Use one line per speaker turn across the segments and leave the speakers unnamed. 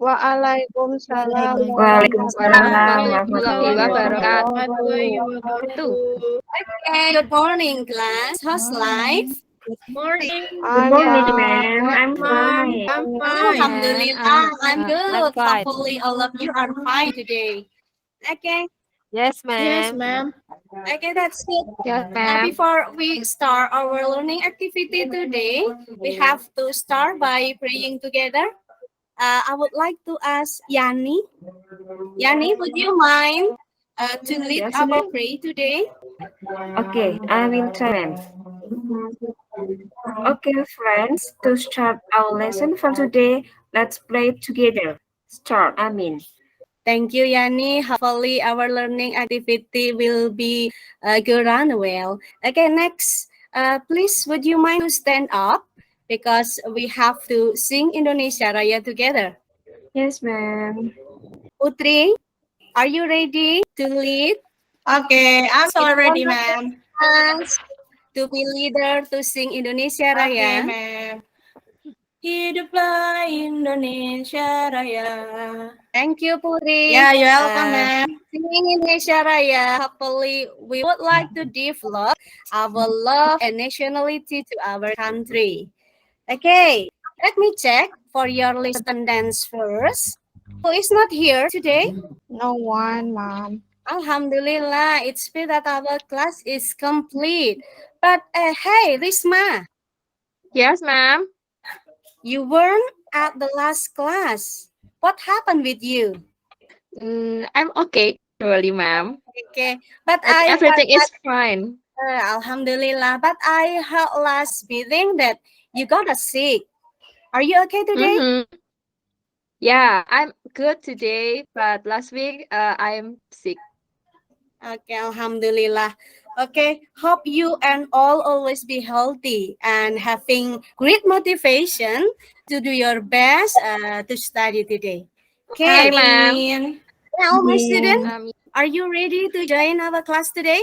Waalaikumsalam
Waalaikumsalam
warahmatullahi
warahmatullahi
wabarakatuh.
wabarakatuh.
Okay, good morning, class. How's life?
Good morning.
Good morning, ma'am. I'm fine.
I'm fine.
Alhamdulillah, I'm
I'm
good.
fine.
Hopefully, all of you are fine today. Okay,
Yes,
Yes,
ma'am.
ma'am.
okay, that's good.
Yes, ma'am.
Before we start our learning activity today, we have to start by praying together. I would like to ask Yani. Yani, would you mind to lead
Yes,
our
ma'am.
prayer today?
Okay, I will try, ma'am. Okay, friends, to start our lesson for today, let's pray together. Start, Amin.
Thank you, Yani. Hopefully, our learning activity will be good and well. Okay, next, please, would you mind to stand up because we have to sing Indonesia Raya together.
Yes, ma'am.
Putri, are you ready to lead?
Okay, I'm so
It's
ready,
one of
ma'am.
us to be leader to sing Indonesia
Okay,
Raya.
ma'am. Hiduplah Indonesia Raya.
Thank you, Putri.
Yeah, you're welcome, ma'am.
Singing Indonesia Raya, hopefully we would like to develop our love and nationality to our country. Okay, let me check for your list attendance first. Who is not here today?
No one, ma'am.
Alhamdulillah, it's good that our class is complete. But hey, Risma,
Yes, ma'am.
you weren't at the last class. What happened with you?
I'm okay, really, ma'am.
Okay, but I
Everything is fine.
Alhamdulillah. But I heard last meeting that you got a sick. Are you okay today?
Mm-hmm. Yeah, I'm good today, but last week I'm sick.
Okay, Alhamdulillah. Okay, hope you and all always be healthy and having great motivation to do your best to study today.
Hi,
Okay,
ma'am.
now my student,
Um,
are you ready to join our class today?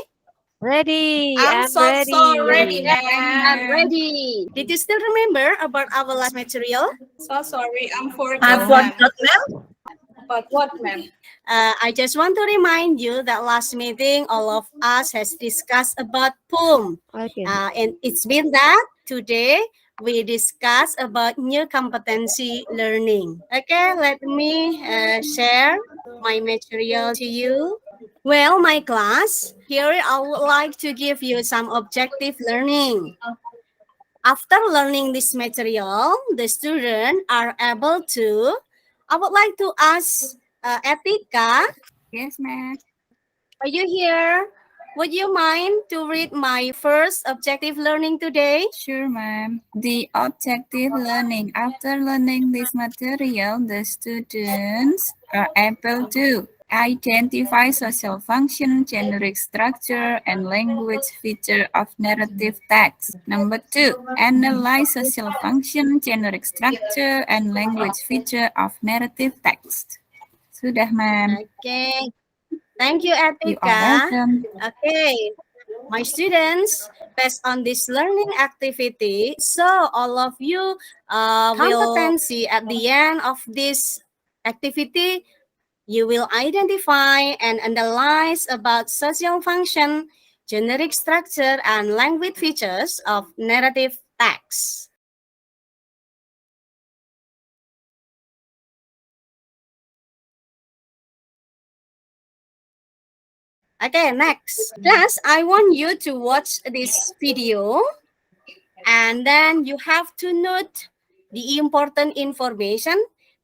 ready.
I'm
I'm
so ready,
ready.
I'm
ma'am.
ready. Did you still remember about our last material?
So sorry, I'm forgot,
No.
ma'am. But what, ma'am?
I just want to remind you that last meeting, all of us has discussed about poem.
Okay.
And it's been that today we discuss about new competency learning. Okay, let me share my material to you. Well, my class, here I would like to give you some objective learning. After learning this material, the students are able to, I would like to ask Etika,
Yes, ma'am.
are you here? Would you mind to read my first objective learning today?
Sure, ma'am. The objective learning. After learning this material, the students are able to identify social function, generic structure, and language feature of narrative text. Number 2, analyze social function, generic structure, and language feature of narrative text. Sudah, ma'am.
Okay. Thank you,
You are
Etika.
welcome.
Okay. My students, based on this learning activity, so all of you competency at the end of this activity, you will identify and analyze about social function, generic structure, and language features of narrative text. Okay, next. Class, I want you to watch this video and then you have to note the important information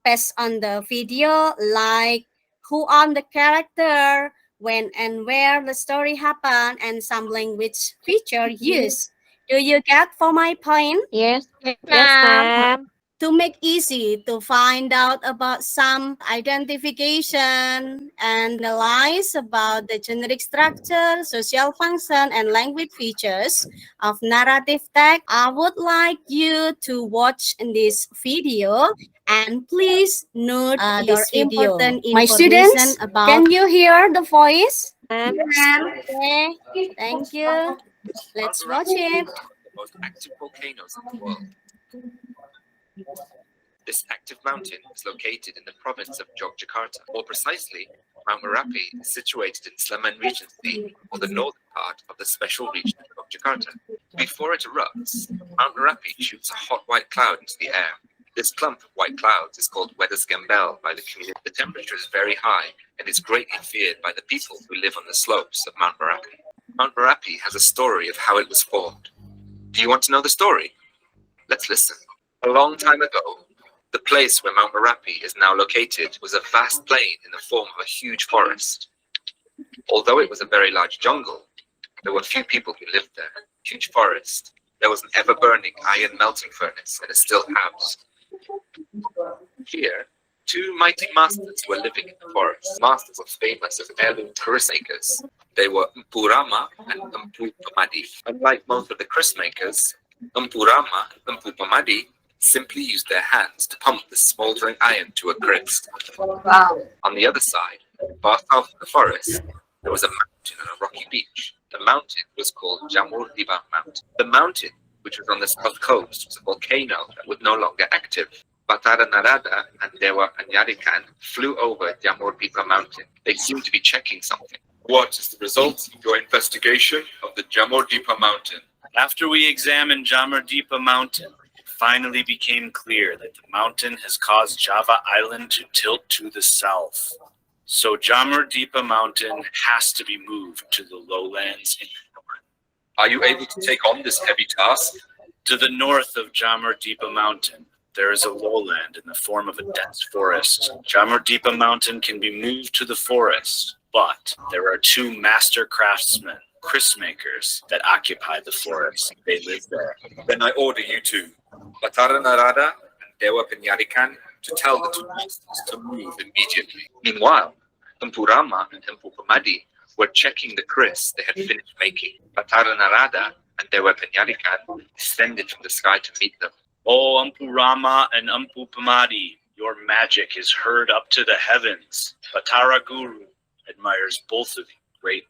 based on the video, like who on the character, when and where the story happened, and some language feature used. Do you get for my point?
Yes,
Yes,
ma'am.
To make easy to find out about some identification and analyze about the generic structure, social function, and language features of narrative text, I would like you to watch this video and please note your important information. My students, about can you hear the voice?
Ma'am.
Okay, thank you. Let's watch it.
The most active volcanoes in the world. This active mountain is located in the province of Yogyakarta. More precisely, Mount Merapi is situated in Sleman Regency, or the northern part of the special region of Yogyakarta. Before it erupts, Mount Merapi shoots a hot white cloud into the air. This clump of white clouds is called Wedas Gembel by the community. The temperature is very high and is greatly feared by the people who live on the slopes of Mount Merapi. Mount Merapi has a story of how it was formed. Do you want to know the story? Let's listen. A long time ago, the place where Mount Merapi is now located was a vast plain in the form of a huge forest. Although it was a very large jungle, there were few people who lived there. Huge forest. There was an ever-burning iron melting furnace and a still house. Here, two mighty masters were living in the forest. Masters were famous as heirloom kris makers. They were Empu Rama and Empu Pamadi. Unlike most of the kris makers, Empu Rama and Empu Pamadi simply used their hands to pump the smoldering iron to a crisp.
Wow.
On the other side, far south of the forest, there was a mountain and a rocky beach. The mountain was called Jamur Diba Mountain. The mountain, which was on the south coast, was a volcano that was no longer active. Batara Narada and Dewa Panyarikan flew over Jamur Diba Mountain. They seemed to be checking something. What is the result of your investigation of the Jamur Diba Mountain?
After we examined Jamur Diba Mountain, it finally became clear that the mountain has caused Java Island to tilt to the south. So Jamur Diba Mountain has to be moved to the lowlands in the north.
Are you able to take on this heavy task?
To the north of Jamur Diba Mountain, there is a lowland in the form of a dense forest. Jamur Diba Mountain can be moved to the forest, but there are two master craftsmen, kris makers, that occupy the forest. They live there.
Then I order you two, Batara Narada and Dewa Panyarikan, to tell the two masters to move immediately. Meanwhile, Empu Rama and Empu Pamadi were checking the kris they had finished making. Batara Narada and Dewa Panyarikan descended from the sky to meet them.
Oh, Empu Rama and Empu Pamadi, your magic is heard up to the heavens. Batara Guru admires both of you greatly.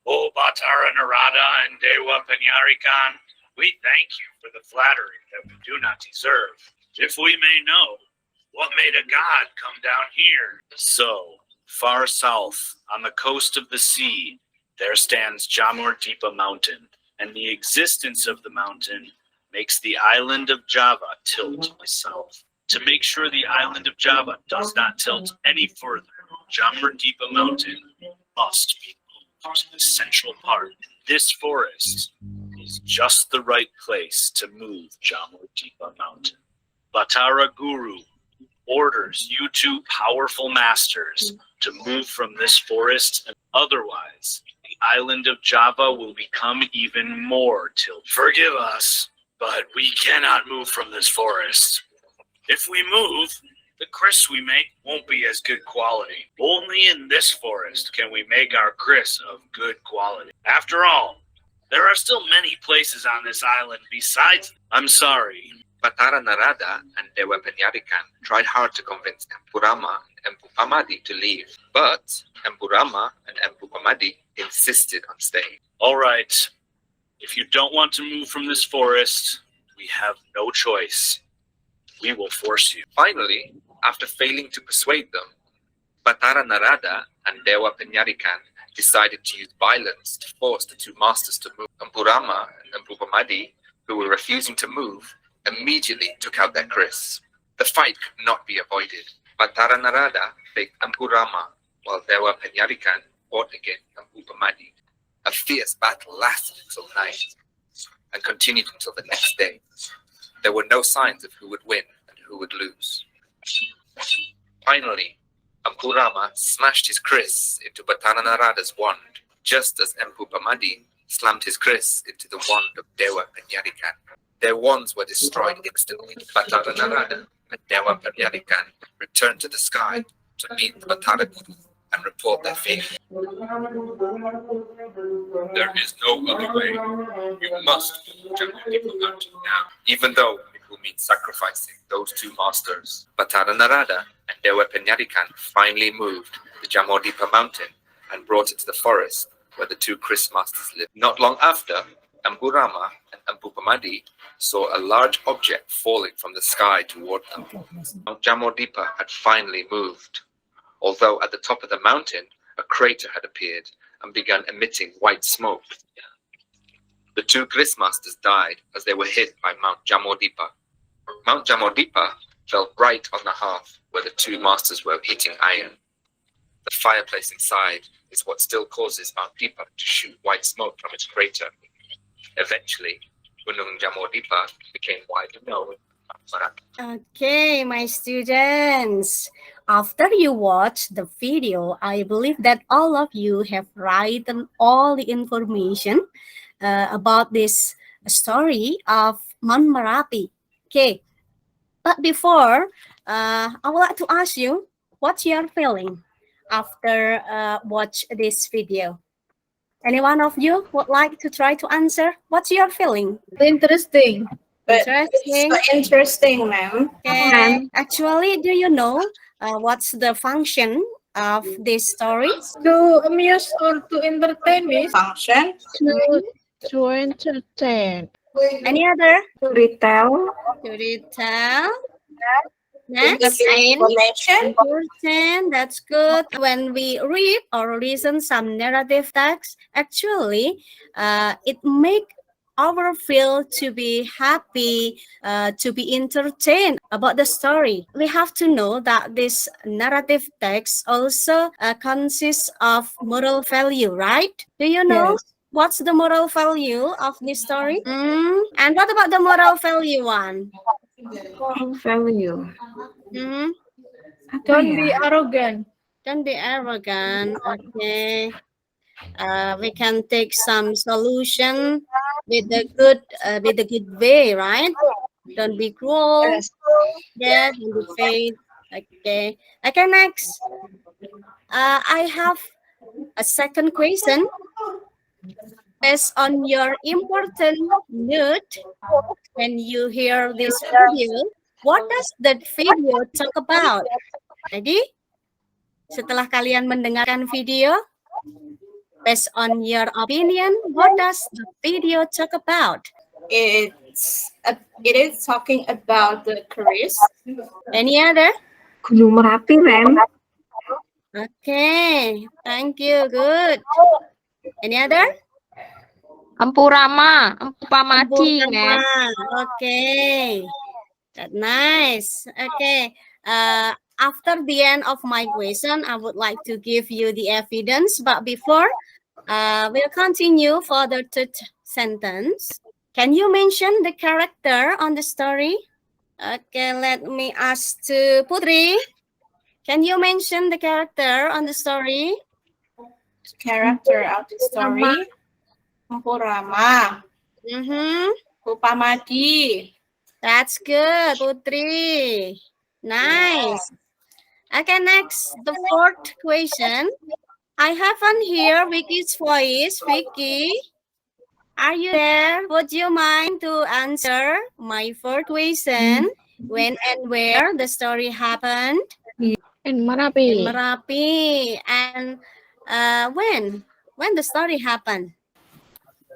Oh, Batara Narada and Dewa Panyarikan, we thank you for the flattery that we do not deserve. If we may know, what made a god come down here? So, far south, on the coast of the sea, there stands Jamur Diba Mountain, and the existence of the mountain makes the island of Java tilt to the south. To make sure the island of Java does not tilt any further, Jamur Diba Mountain must be moved to the central part. This forest is just the right place to move Jamur Diba Mountain. Batara Guru orders you two powerful masters to move from this forest, and otherwise the island of Java will become even more tilted. Forgive us, but we cannot move from this forest. If we move, the kris we make won't be as good quality. Only in this forest can we make our kris of good quality. After all, there are still many places on this island besides. I'm sorry.
Batara Narada and Dewa Panyarikan tried hard to convince Empu Rama and Empu Pamadi to leave, but Empu Rama and Empu Pamadi insisted on staying.
All right. If you don't want to move from this forest, we have no choice. We will force you.
Finally, after failing to persuade them, Batara Narada and Dewa Panyarikan decided to use violence to force the two masters to move. Empu Rama and Empu Pamadi, who were refusing to move, immediately took out their kris. The fight could not be avoided. Batara Narada faked Empu Rama, while Dewa Panyarikan fought against Empu Pamadi. A fierce battle lasted until night and continued until the next day. There were no signs of who would win and who would lose. Finally, Empu Rama smashed his kris into Batara Narada's wand, just as Empu Pamadi slammed his kris into the wand of Dewa Panyarikan. Their wands were destroyed instantly. Batara Narada and Dewa Panyarikan returned to the sky to meet the Batara Guru and report their fate. There is no other way. You must move Jamur Diba Mountain now, even though it will mean sacrificing those two masters. Batara Narada and Dewa Panyarikan finally moved the Jamur Diba Mountain and brought it to the forest where the two kris masters lived. Not long after, Empu Rama and Empu Pamadi saw a large object falling from the sky toward them. Mount Jamodipa had finally moved, although at the top of the mountain, a crater had appeared and begun emitting white smoke. The two Gristmasters died as they were hit by Mount Jamodipa. Mount Jamodipa fell right on the hearth where the two masters were heating iron. The fireplace inside is what still causes Mount Dipa to shoot white smoke from its crater. Eventually, Gunung Jamodipa became widely known.
Okay, my students. After you watch the video, I believe that all of you have written all the information about this story of Mount Merapi. Okay, but before, I would like to ask you, what's your feeling after watch this video? Any one of you would like to try to answer? What's your feeling?
Interesting. But
Interesting.
it's so interesting, ma'am.
Okay. Actually, do you know what's the function of this story?
To amuse or to entertain me. Function. To entertain.
Any other?
To retell.
To retell. Next.
Explanation.
Important. That's good. When we read or listen some narrative text, actually, it make our feel to be happy, to be entertained about the story. We have to know that this narrative text also consists of moral value, right? Do you know?
Yes.
What's the moral value of this story? And what about the moral value one?
Value. Apa
Don't
ya?
be arrogant.
Don't be arrogant. Okay. We can take some solution with the good way, right? Don't be cruel. Yeah, don't be fake. Okay. Okay, next. I have a second question. Based on your important note, when you hear this video, what does that video talk about? Jadi, setelah kalian mendengarkan video, based on your opinion, what does the video talk about?
It is talking about the Chris.
Any other?
Gunung Merapi, ma'am.
Okay, thank you. Good. Any other?
Ampurama, Ampupamati, ma'am.
Okay, that's nice. Okay, after the end of my question, I would like to give you the evidence. But before, we'll continue for the third sentence. Can you mention the character on the story? Okay, let me ask to Putri. Can you mention the character on the story?
Character of the story. Rama. Upamati.
That's good, Putri. Nice. Okay, next, the fourth question. I haven't heard Vicky's voice. Vicky, are you there? Would you mind to answer my fourth question? When and where the story happened?
In Merapi.
In Merapi. And when the story happened?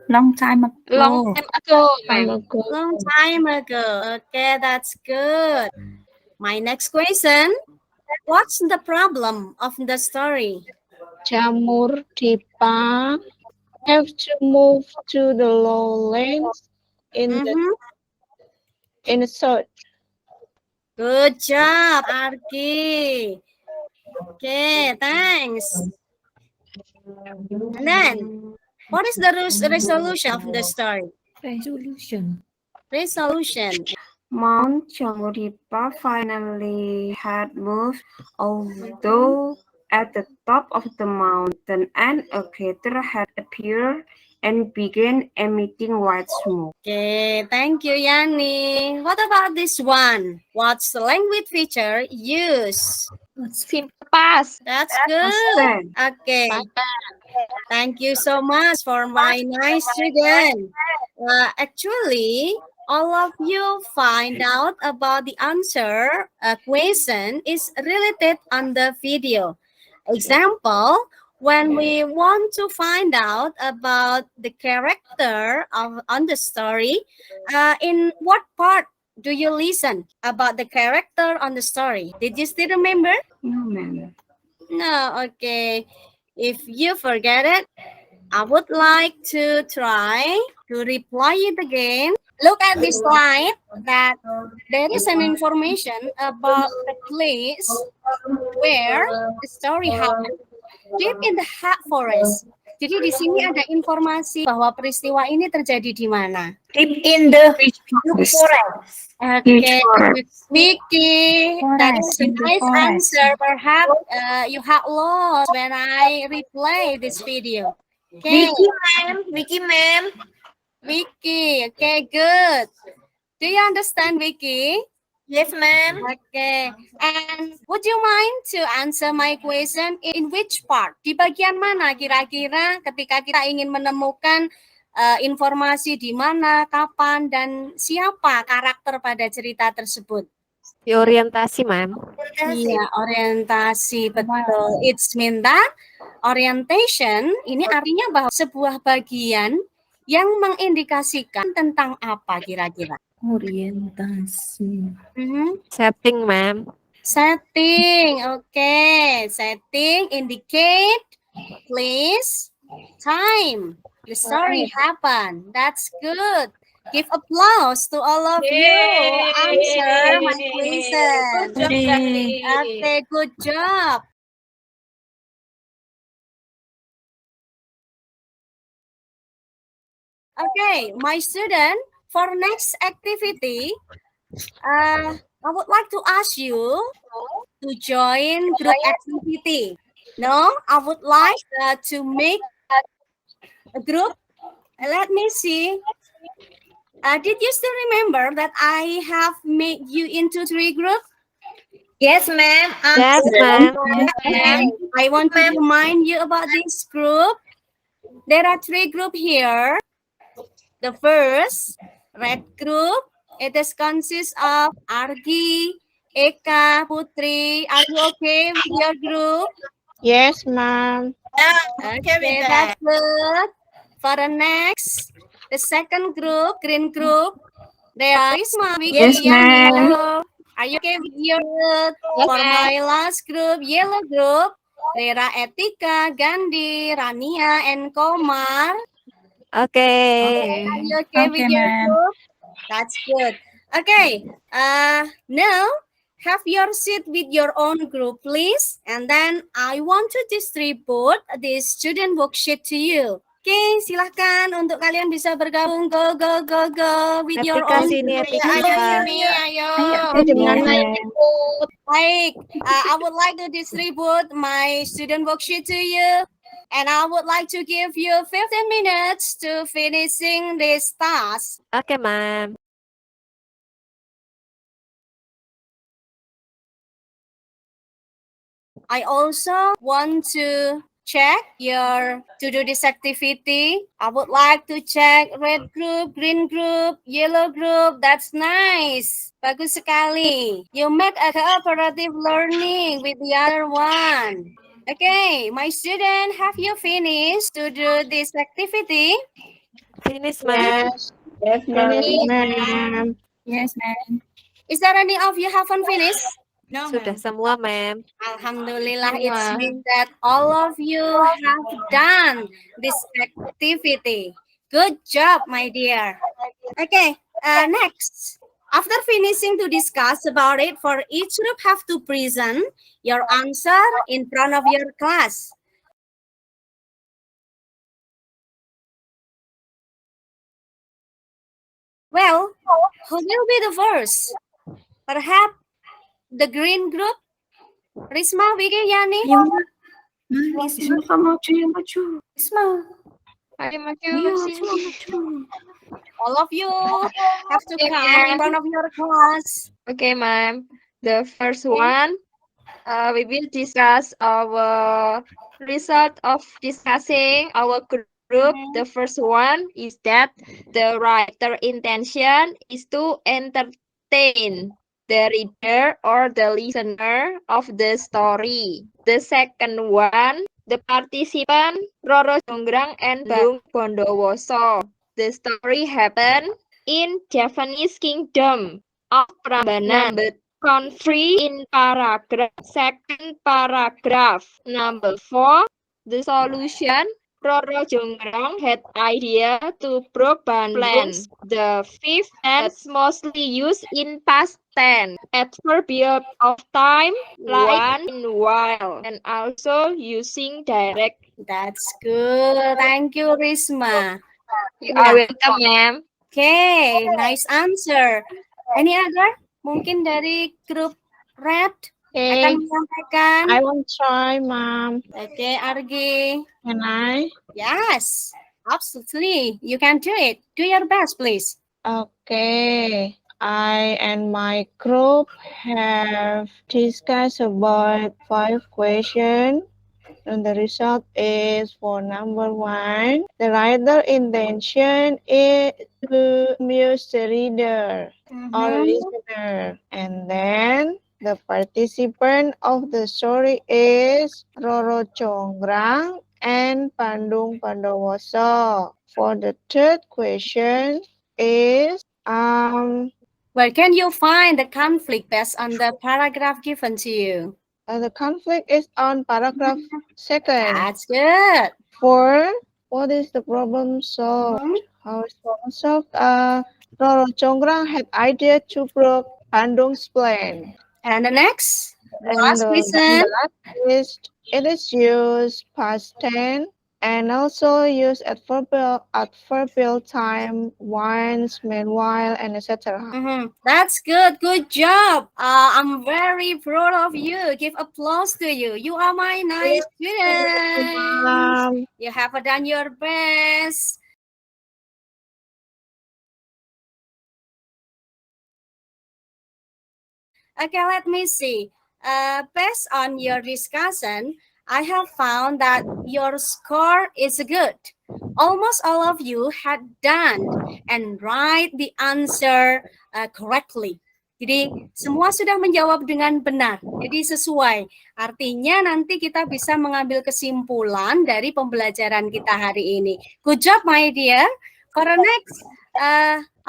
Long time ago.
Long time ago, ma'am.
Long time ago. Okay, that's good. My next question. What's the problem of the story?
Jamur Dipa have to move to the lowlands in the south.
Good job, Arki. Okay, thanks. And then, what is the resolution of the story? Resolution.
Mount Jamodipa finally had moved, although at the top of the mountain and a crater had appeared and began emitting white smoke.
Okay, thank you, Yani. What about this one? What's the language feature used?
Pass.
That's good. Okay. Thank you so much for my nice student. Actually, all of you find out about the answer question is related on the video. Example, when we want to find out about the character on the story, in what part do you listen about the character on the story? Did you still remember?
No, ma'am.
No, okay. If you forget it, I would like to try to reply it again. Look at this slide that there is an information about the place where the story happened. Deep in the hot forest. Jadi di sini ada informasi bahwa peristiwa ini terjadi di mana.
Deep in the
Forest.
forest.
Okay,
Forest.
Vicky, that is
Forest,
a
in the
nice
forest.
answer. Perhaps you have lost when I replay this video. Okay,
Vicky, ma'am.
Vicky. Okay, good. Do you understand, Vicky?
Yes, ma'am.
Okay. And would you mind to answer my question? In which part? Di bagian mana kira-kira ketika kita ingin menemukan informasi di mana, kapan, dan siapa karakter pada cerita tersebut?
Di orientasi, ma'am.
Iya, orientasi, betul. It's mean that orientation ini artinya bahwa sebuah bagian yang mengindikasikan tentang apa kira-kira?
Orientasi.
Setting, ma'am.
Setting, okay. Setting, indicate, place, time. The story happened. That's good. Give applause to all of you. Answer my question. Okay, good job. Okay, my student, for next activity, I would like to ask you to join group activity. No, I would like to make a group. Let me see. Did you still remember that I have made you into 3 groups?
Yes, ma'am.
Yes, ma'am.
Okay. I want to remind you about this group. There are 3 groups here. The first, red group, it is consists of Argi, Eka, Putri. Are you okay with your group?
Yes, ma'am.
Okay, that's good. For the next, the second group, green group, there is
Yes, ma'am.
Are you okay with your group? For my last group, yellow group, there are Etika, Gandhi, Rania, and Komar.
Okay.
Are you okay with your
ma'am.
group? That's good. Okay. Now have your seat with your own group, please. And then I want to distribute this student worksheet to you. Okay, silahkan untuk kalian bisa bergabung. Go, go, go, go with your
Etika
own
sini,
group.
Etika.
Ayo. Baik, I would like to distribute my student worksheet to you. And I would like to give you 15 minutes to finishing this task.
Okay, ma'am.
I also want to check your to do this activity. I would like to check red group, green group, yellow group. That's nice. Bagus sekali. You make a cooperative learning with the other one. Okay, my student, have you finished to do this activity?
Finish, ma'am.
Yes, ma'am.
Yes, ma'am.
Is there any of you haven't finished?
No,
Sudah semua, ma'am.
Alhamdulillah, it means that all of you have done this activity. Good job, my dear. Okay, next. After finishing to discuss about it, for each group have to present your answer in front of your class. Well, who will be the first? Perhaps the green group? Risma, Vicky, Yani?
Risma maju, yang maju.
Risma.
Ayo maju
Iya,
sini.
maju.
All of you have to come in front of your class.
Okay, ma'am. The first one, we will discuss our result of discussing our group. The first one is that the writer intention is to entertain the reader or the listener of the story. The second one, The participant Roro Jonggrang and Bandung Bondowoso. The story happened in Javanese Kingdom of Prambanan. Number 3 in paragraph. Second paragraph. Number 4. The solution. Roro Jonggrang had idea to prove Bandung's plan. The fifth tense mostly used in past tense. Adverbial of time like in while and also using direct.
That's good. Thank you, Risma.
You are welcome, ma'am.
Okay, nice answer. Any other? Mungkin dari grup Red akan menyampaikan.
I want to try, Mom.
Okay, Argi.
Can I?
Yes, absolutely. You can do it. Do your best, please.
Okay. I and my group have discussed about 5 questions. And the result is for number 1. The writer intention is to amuse the reader or listener. And then the participant of the story is Roro Jonggrang and Bandung Bondowoso. For the third question is
where can you find the conflict based on the paragraph given to you?
The conflict is on paragraph 2nd.
That's good.
4. What is the problem solved? How is problem solved? Roro Jonggrang had idea to prove Bandung's plan.
And the next?
And
last reason?
The last is it is used past tense and also use adverbial time, once, meanwhile, and etc.
That's good. Good job. I'm very proud of you. Give applause to you. You are my nice students. You have done your best. Okay, let me see. Based on your discussion, I have found that your score is good. Almost all of you had done and write the answer correctly. Jadi semua sudah menjawab dengan benar. Jadi sesuai. Artinya nanti kita bisa mengambil kesimpulan dari pembelajaran kita hari ini. Good job, my dear. For the next,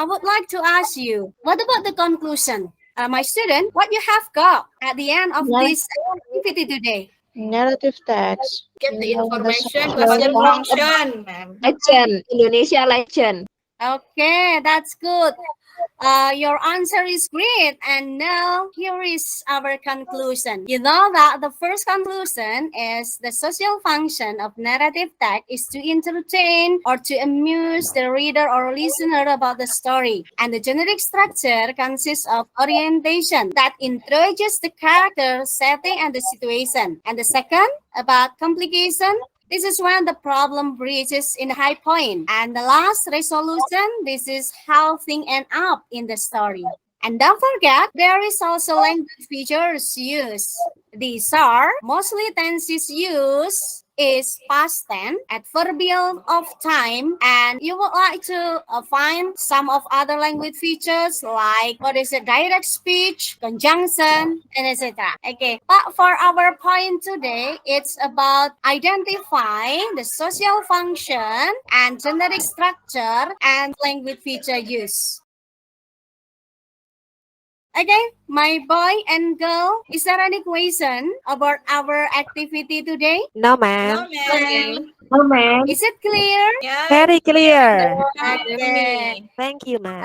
I would like to ask you, what about the conclusion? My student, what you have got at the end of this activity today?
Narrative text.
Get the information,
question
function, ma'am.
Legend, Indonesia legend.
Okay, that's good. Your answer is great. And now here is our conclusion. You know that the first conclusion is the social function of narrative text is to entertain or to amuse the reader or listener about the story. And the generic structure consists of orientation that introduces the character, setting, and the situation. And the second, about complication, this is when the problem reaches in the high point. And the last, resolution, this is how things end up in the story. And don't forget, there is also language features used. These are mostly tenses used is past tense, adverbial of time, and you would like to find some of other language features like what is a direct speech, conjunction, and etc. Okay, but for our point today, it's about identifying the social function and generic structure and language feature use. Okay, my boy and girl, is there any question about our activity today?
No, ma'am.
No, ma'am.
No, ma'am.
Is it clear?
Yeah.
Very clear.
Okay.
Thank you, ma'am.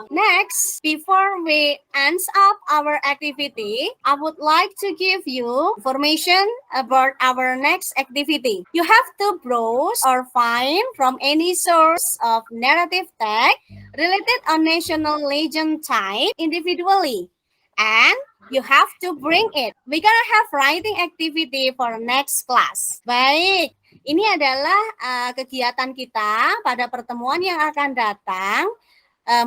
Next, before we end up our activity, I would like to give you information about our next activity. You have to browse or find from any source of narrative text related on national legend type individually. And you have to bring it. We're gonna have writing activity for next class. Baik, ini adalah kegiatan kita pada pertemuan yang akan datang.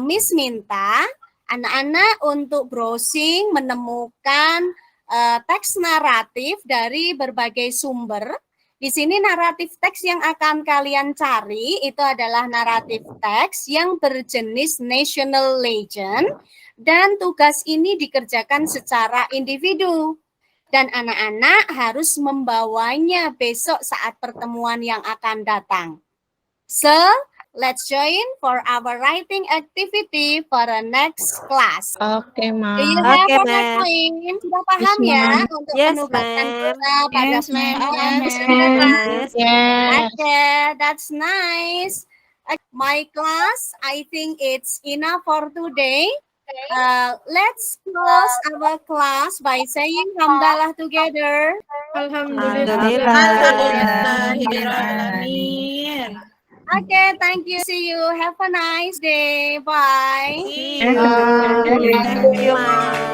Miss minta anak-anak untuk browsing, menemukan teks naratif dari berbagai sumber. Di sini naratif teks yang akan kalian cari itu adalah naratif teks yang berjenis national legend dan tugas ini dikerjakan secara individu. Dan anak-anak harus membawanya besok saat pertemuan yang akan datang. So, let's join for our writing activity for the next class.
Oke,
Do
Ma.
you have
Okay,
a
ma'am.
point? Sudah paham
Yes,
ya
ma'am.
untuk
Yes,
penugasan
ma'am.
kita pada
Yes, ma'am.
Yes,
Yes.
Yes.
Okay, that's nice. My class, I think it's enough for today. Let's close our class by saying hamdalah together.
Alhamdulillah.
Alhamdulillahirrahmanirrahim.
Okay, thank you. See you. Have a nice day. Bye.
See you. Thank you, ma'am.